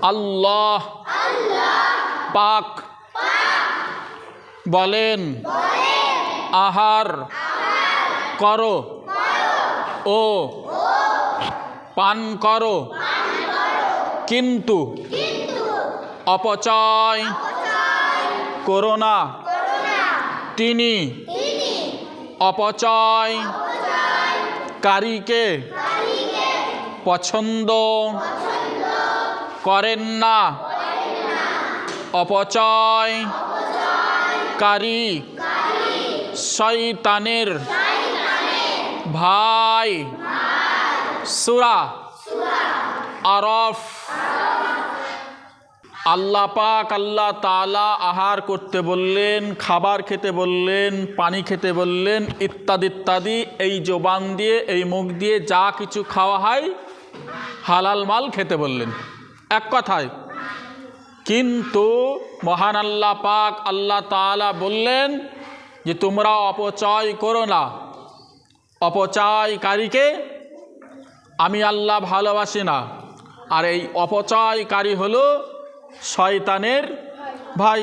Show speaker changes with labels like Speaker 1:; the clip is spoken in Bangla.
Speaker 1: আল্লাহ পাক বলেন আহার করো ও পান করো, কিন্তু অপচয় করো না। তিনি অপচয়কারীকে পছন্দ করেন না। অপচয়কারী শয়তানের ভাই। সূরা আরাফ। আল্লাহ পাক আল্লাহ তাআলা আহার করতে বললেন, খাবার খেতে বললেন, পানি খেতে বললেন, ইত্যাদি ইত্যাদি। এই জবান দিয়ে, এই মুখ দিয়ে যা কিছু খাওয়া হয় হালাল মাল খেতে বললেন, এক কথায়। কিন্তু মহান আল্লাহ পাক আল্লাহ তাআলা বললেন যে তোমরা অপচয় করো না। অপচয়কারীকে আমি আল্লাহ ভালোবাসি না। আর এই অপচয়কারী হলো শয়তানের ভাই।